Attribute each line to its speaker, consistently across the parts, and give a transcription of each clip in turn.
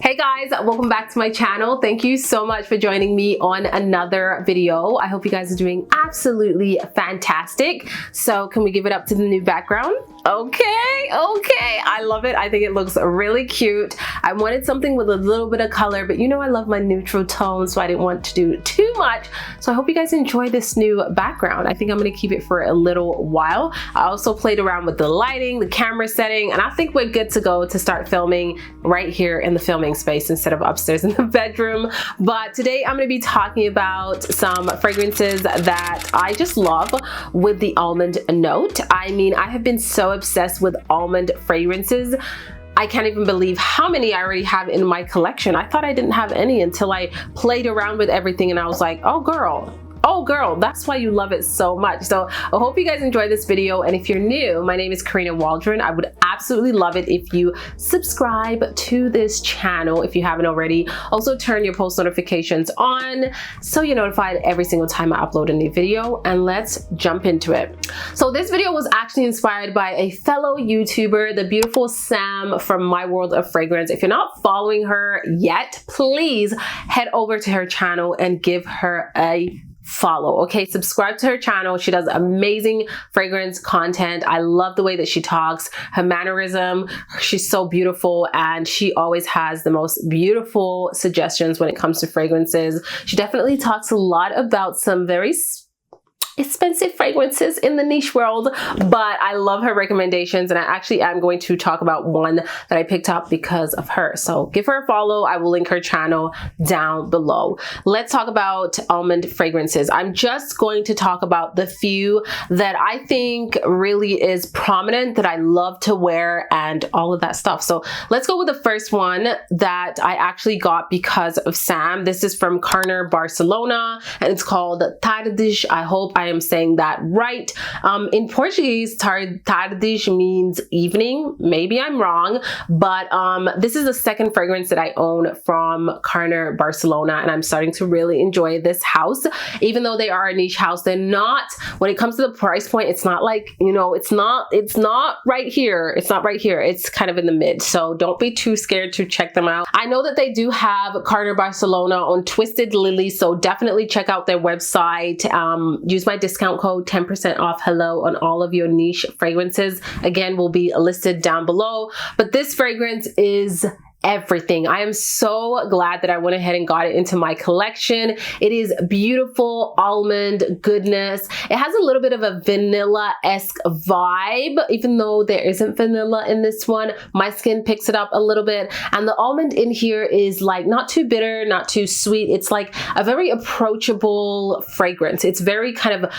Speaker 1: Hey guys, welcome back to my channel. Thank you so much for joining me on another video. I hope you guys are doing absolutely fantastic. So can we give it up to the new background? Okay, I love it. I think it looks really cute. I wanted something with a little bit of color, but you know I love my neutral tone, so I didn't want to do too much. So I hope you guys enjoy this new background. I think I'm gonna keep it for a little while. I also played around with the lighting, the camera setting, and I think we're good to go to start filming right here in the filming space instead of upstairs in the bedroom. But today I'm going to be talking about some fragrances that I just love with the almond note. I mean, I have been so obsessed with almond fragrances. I can't even believe how many I already have in my collection. I thought I didn't have any until I played around with everything and I was like, oh girl, that's why you love it so much. So I hope you guys enjoy this video, and if you're new, my name is Karina Waldron. I would absolutely love it if you subscribe to this channel if you haven't already. Also turn your post notifications on so you're notified every single time I upload a new video, and let's jump into it. So this video was actually inspired by a fellow YouTuber, the beautiful Sam from My World of Fragrance. If you're not following her yet, please head over to her channel and give her a follow. Okay, subscribe to her channel. She does amazing fragrance content. I love the way that she talks, her mannerism. She's so beautiful, and she always has the most beautiful suggestions when it comes to fragrances. She definitely talks a lot about some very expensive fragrances in the niche world, but I love her recommendations, and I actually am going to talk about one that I picked up because of her. So give her a follow. I will link her channel down below. Let's talk about almond fragrances. I'm just going to talk about the few that I think really is prominent, that I love to wear, and all of that stuff. So let's go with the first one that I actually got because of Sam. This is from Karin Barcelona, and it's called Tardes. I hope I am saying that right. In Portuguese, tardes means evening. Maybe I'm wrong, but this is the second fragrance that I own from Karin Barcelona, and I'm starting to really enjoy this house. Even though they are a niche house, they're not, when it comes to the price point, it's not like, you know, it's not right here. It's not right here. It's kind of in the mid. So don't be too scared to check them out. I know that they do have Karin Barcelona on Twisted Lily, so definitely check out their website. Use my discount code 10% off hello on all of your niche fragrances. Again, will be listed down below, but this fragrance is everything. I am so glad that I went ahead and got it into my collection. It is beautiful almond goodness. It has a little bit of a vanilla-esque vibe, even though there isn't vanilla in this one. My skin picks it up a little bit, and the almond in here is like not too bitter, not too sweet. It's like a very approachable fragrance. It's very kind of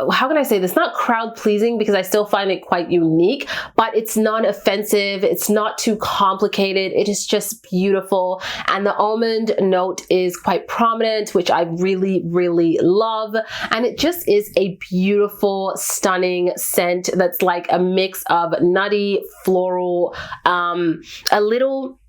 Speaker 1: how can I say this? Not crowd pleasing, because I still find it quite unique, but it's non-offensive. It's not too complicated. It is just beautiful. And the almond note is quite prominent, which I really, really love. And it just is a beautiful, stunning scent that's like a mix of nutty, floral, a little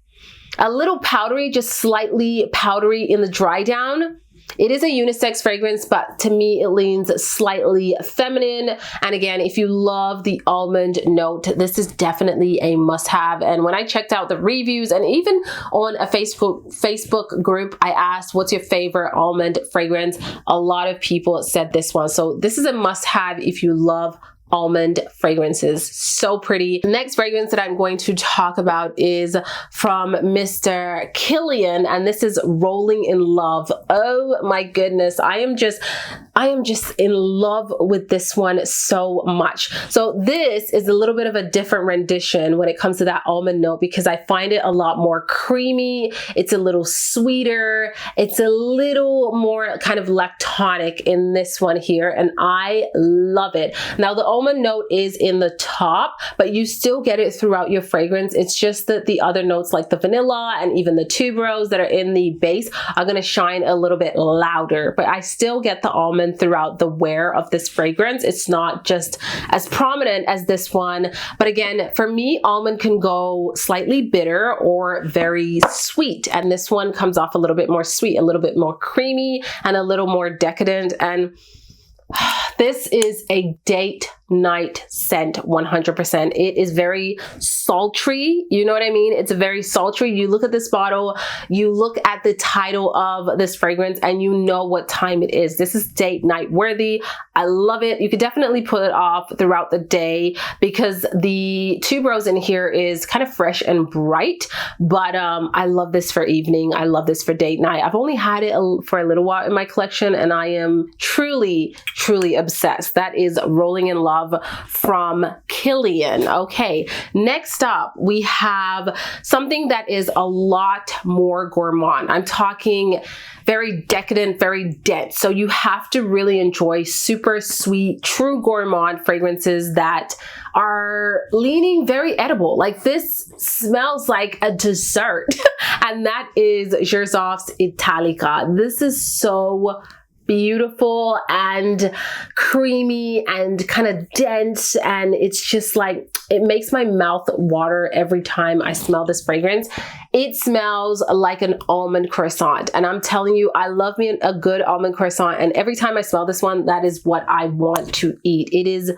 Speaker 1: powdery, just slightly powdery in the dry down. It is a unisex fragrance, but to me it leans slightly feminine. And again, if you love the almond note, this is definitely a must-have. And when I checked out the reviews, and even on a Facebook group, I asked, what's your favorite almond fragrance? A lot of people said this one. So this is a must-have if you love almond fragrances. So pretty. The next fragrance that I'm going to talk about is from Mr. Killian, and this is Rolling in Love. Oh my goodness, I am just in love with this one so much. So this is a little bit of a different rendition when it comes to that almond note, because I find it a lot more creamy. It's a little sweeter. It's a little more kind of lactonic in this one here, and I love it. Now the almond note is in the top, but you still get it throughout your fragrance. It's just that the other notes like the vanilla and even the tuberose that are in the base are going to shine a little bit louder, but I still get the almond throughout the wear of this fragrance. It's not just as prominent as this one, but again, for me, almond can go slightly bitter or very sweet, and this one comes off a little bit more sweet, a little bit more creamy, and a little more decadent. And this is a date night scent 100%. It is very sultry, you know what I mean? It's very sultry. You look at this bottle, you look at the title of this fragrance, and you know what time it is. This is date night worthy. I love it. You could definitely put it off throughout the day because the tuberose in here is kind of fresh and bright, but I love this for evening. I love this for date night. I've only had it for a little while in my collection, and I am truly obsessed. That is Rolling in Love from Killian. Okay, next up we have something that is a lot more gourmand. I'm talking very decadent, very dense. So you have to really enjoy super sweet, true gourmand fragrances that are leaning very edible. Like this smells like a dessert. And that is Gersov's Italica. This is so beautiful and creamy and kind of dense, and it's just like, it makes my mouth water every time I smell this fragrance. It smells like an almond croissant, and I'm telling you, I love me a good almond croissant, and every time I smell this one, that is what I want to eat. It is,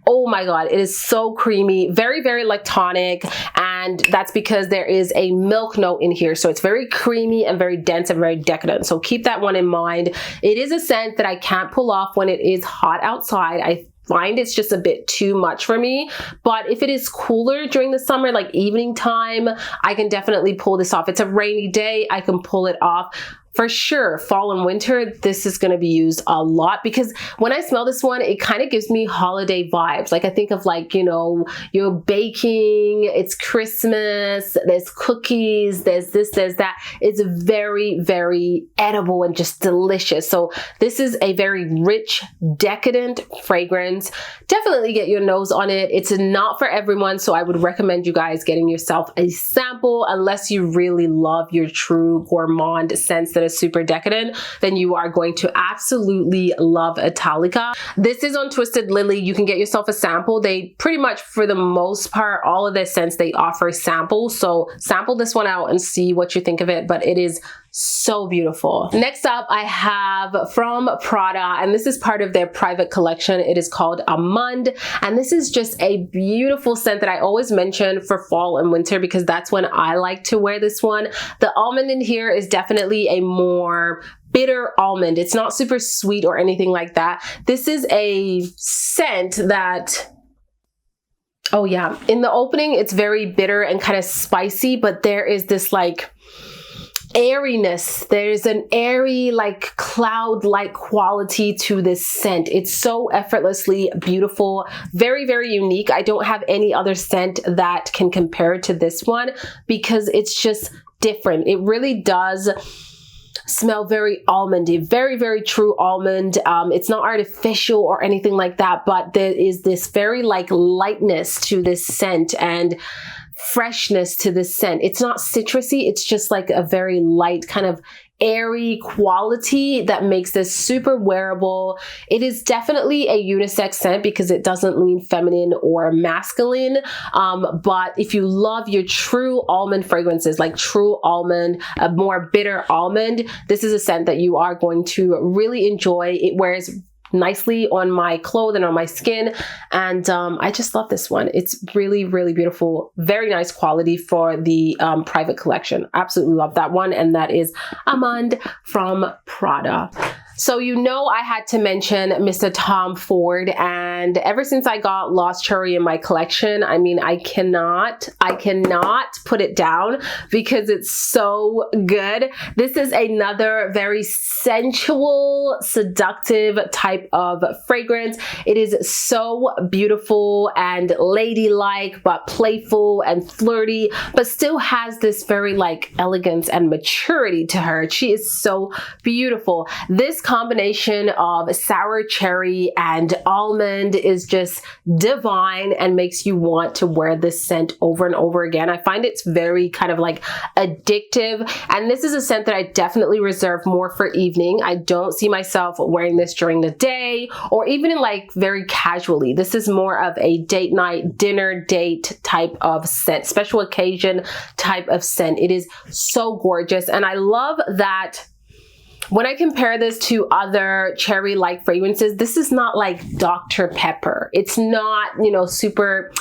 Speaker 1: oh my God, it is so creamy, very lactonic, and that's because there is a milk note in here. So it's very creamy and very dense and very decadent. So keep that one in mind. It is a scent that I can't pull off when it is hot outside. I find it's just a bit too much for me, but if it is cooler during the summer, like evening time, I can definitely pull this off. It's a rainy day, I can pull it off. For sure, fall and winter, this is going to be used a lot because when I smell this one, it kind of gives me holiday vibes. Like I think of like, you know, you're baking, it's Christmas, there's cookies, there's this, there's that. It's very edible and just delicious. So this is a very rich, decadent fragrance. Definitely get your nose on it. It's not for everyone, so I would recommend you guys getting yourself a sample unless you really love your true gourmand scents that is super decadent, then you are going to absolutely love Italica. This is on Twisted Lily. You can get yourself a sample. They pretty much, for the most part, all of their scents, they offer samples. So sample this one out and see what you think of it, but it is so beautiful. Next up, I have from Prada, and this is part of their private collection. It is called Almond, and this is just a beautiful scent that I always mention for fall and winter because that's when I like to wear this one. The almond in here is definitely a more bitter almond. It's not super sweet or anything like that. This is a scent that, oh yeah, in the opening, it's very bitter and kind of spicy, but there is this like airiness. There's an airy, like cloud-like quality to this scent. It's so effortlessly beautiful, very unique. I don't have any other scent that can compare to this one because it's just different. It really does smell very almondy, very true almond. It's not artificial or anything like that, but there is this very like lightness to this scent and freshness to this scent. It's not citrusy, it's just like a very light kind of airy quality that makes this super wearable. It is definitely a unisex scent because it doesn't lean feminine or masculine, but if you love your true almond fragrances, like true almond, a more bitter almond, this is a scent that you are going to really enjoy. It wears nicely on my clothes and on my skin, and I just love this one. It's really beautiful, very nice quality for the private collection. Absolutely love that one, and that is Almond from Prada. So you know I had to mention Mr. Tom Ford, and ever since I got Lost Cherry in my collection, I mean, I cannot put it down because it's so good. This is another very sensual, seductive type of fragrance. It is so beautiful and ladylike, but playful and flirty, but still has this very like elegance and maturity to her. She is so beautiful. This combination of sour cherry and almond is just divine and makes you want to wear this scent over and over again. I find it's very kind of like addictive, and this is a scent that I definitely reserve more for evening. I don't see myself wearing this during the day or even in like very casually. This is more of a date night, dinner date type of scent, special occasion type of scent. It is so gorgeous, and I love that when I compare this to other cherry-like fragrances, this is not like Dr. Pepper. It's not, you know, super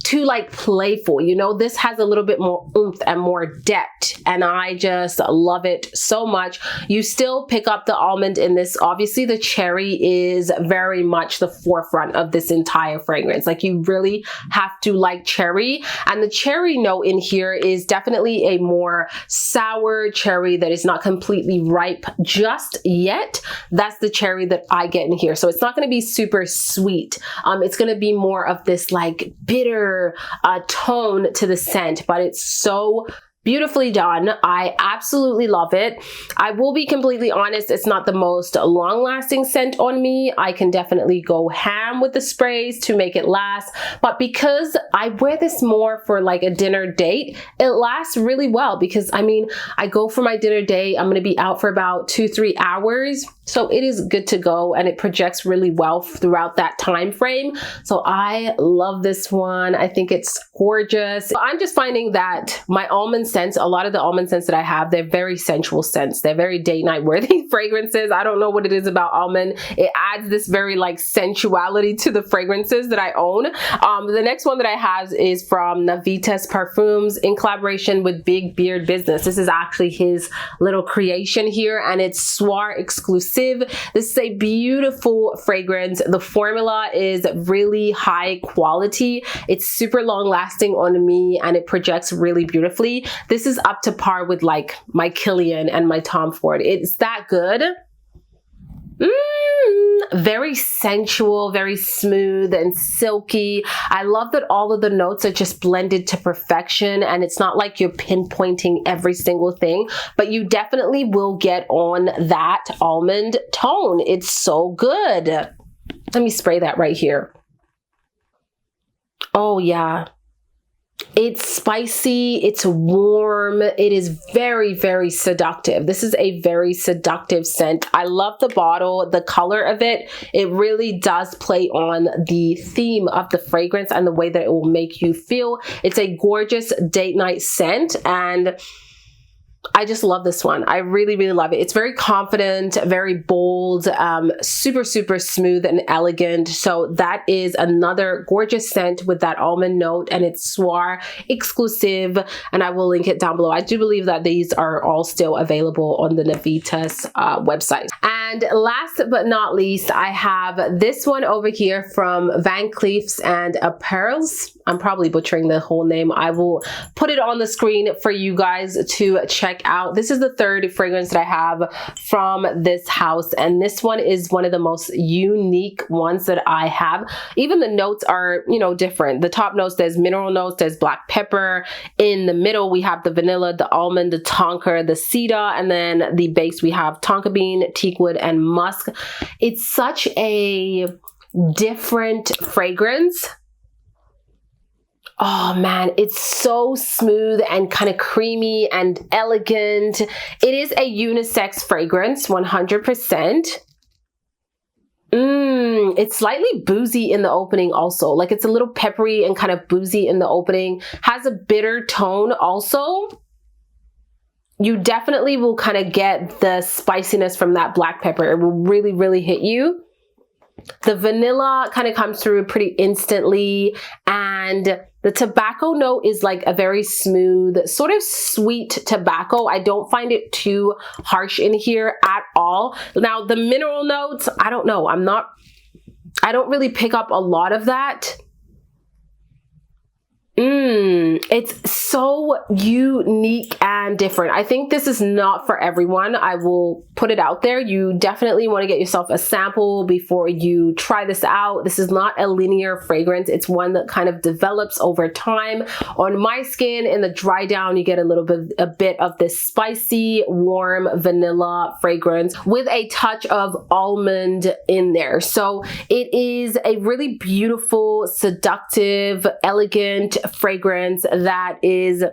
Speaker 1: too like playful, you know. This has a little bit more oomph and more depth, and I just love it so much. You still pick up the almond in this. Obviously the cherry is very much the forefront of this entire fragrance. Like, you really have to like cherry, and the cherry note in here is definitely a more sour cherry that is not completely ripe just yet. That's the cherry that I get in here. So it's not going to be super sweet. It's going to be more of this like bitter tone to the scent, but it's so beautifully done. I absolutely love it. I will be completely honest, it's not the most long-lasting scent on me. I can definitely go ham with the sprays to make it last, but because I wear this more for like a dinner date, it lasts really well. Because I mean, I go for my dinner date, I'm going to be out for about 2-3 hours, so it is good to go, and it projects really well throughout that time frame. So I love this one. I think it's gorgeous. I'm just finding that my almond scents, a lot of the almond scents that I have, they're very sensual scents. They're very date night worthy fragrances. I don't know what it is about almond. It adds this very like sensuality to the fragrances that I own. The next one that I have is from Navitas Perfumes in collaboration with Big Beard Business. This is actually his little creation here, and it's Soir exclusive. This is a beautiful fragrance. The formula is really high quality. It's super long lasting on me, and it projects really beautifully. This is up to par with like my Killian and my Tom Ford. It's that good. Very sensual, very smooth and silky. I love that all of the notes are just blended to perfection, and it's not like you're pinpointing every single thing, but you definitely will get on that almond tone. It's so good. Let me spray that right here. Oh yeah. It's spicy, it's warm, it is very, very seductive. This is a very seductive scent. I love the bottle, the color of it. It really does play on the theme of the fragrance and the way that it will make you feel. It's a gorgeous date night scent, and I just love this one. I really, really love it. It's very confident, very bold, super, super smooth and elegant. So that is another gorgeous scent with that almond note, and it's Soir exclusive, and I will link it down below. I do believe that these are all still available on the Navitas website. And last but not least, I have this one over here from Van Cleef's and Arpels. I'm probably butchering the whole name. I will put it on the screen for you guys to check out. This is the third fragrance that I have from this house, and this one is one of the most unique ones that I have. Even the notes are, you know, different. The top notes, there's mineral notes, there's black pepper. In the middle, we have the vanilla, the almond, the tonka, the cedar, and then the base, we have tonka bean, teakwood, and musk. It's such a different fragrance. Oh man, it's so smooth and kind of creamy and elegant. It is a unisex fragrance, 100%. It's slightly boozy in the opening also. Like, it's a little peppery and kind of boozy in the opening. Has a bitter tone also. You definitely will kind of get the spiciness from that black pepper. It will really, really hit you. The vanilla kind of comes through pretty instantly, and the tobacco note is like a very smooth, sort of sweet tobacco. I don't find it too harsh in here at all. Now, the mineral notes, I don't know. I don't really pick up a lot of that. It's so unique and different. I think this is not for everyone. I will put it out there. You definitely want to get yourself a sample before you try this out. This is not a linear fragrance. It's one that kind of develops over time. On my skin, in the dry down, you get a bit of this spicy, warm vanilla fragrance with a touch of almond in there. So it is a really beautiful, seductive, elegant fragrance that is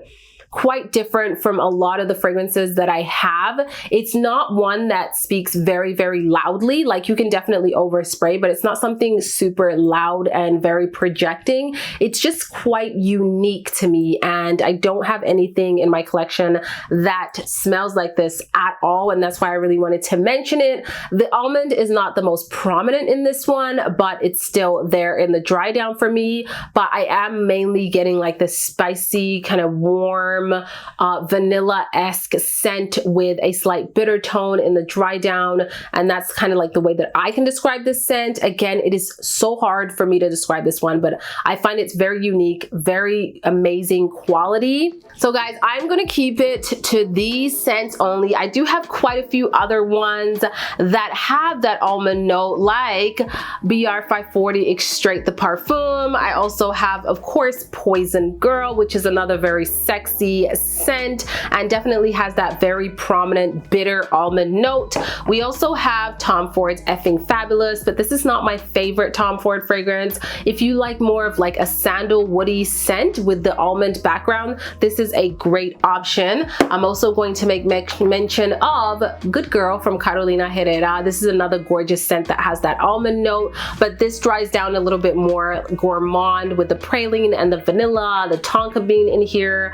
Speaker 1: quite different from a lot of the fragrances that I have. It's not one that speaks very, very loudly. Like, you can definitely overspray, but it's not something super loud and very projecting. It's just quite unique to me, and I don't have anything in my collection that smells like this at all, and that's why I really wanted to mention it. The almond is not the most prominent in this one, but it's still there in the dry down for me. But I am mainly getting like this spicy, kind of warm, vanilla-esque scent with a slight bitter tone in the dry down, and that's kind of like the way that I can describe this scent. Again, it is so hard for me to describe this one, but I find it's very unique, very amazing quality. So guys, I'm gonna keep it to these scents only. I do have quite a few other ones that have that almond note, like BR540 Extrait the Parfum. I also have, of course, Poison Girl, which is another very sexy scent and definitely has that very prominent bitter almond note. We also have Tom Ford's Effing Fabulous, but this is not my favorite Tom Ford fragrance. If you like more of like a sandalwoody scent with the almond background, this is a great option. I'm also going to make mention of Good Girl from Carolina Herrera. This is another gorgeous scent that has that almond note, but this dries down a little bit more gourmand with the praline and the vanilla, the tonka bean in here,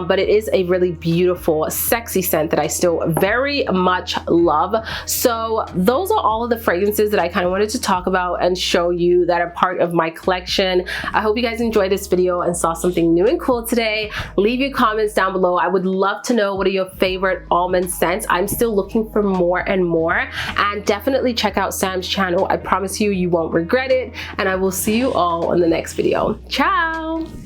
Speaker 1: but it is a really beautiful, sexy scent that I still very much love. So those are all of the fragrances that I kind of wanted to talk about and show you that are part of my collection. I hope you guys enjoyed this video and saw something new and cool today. Leave your comments down below. I would love to know what are your favorite almond scents. I'm still looking for more and more, and definitely check out Sam's channel. I promise you, you won't regret it, and I will see you all in the next video. Ciao!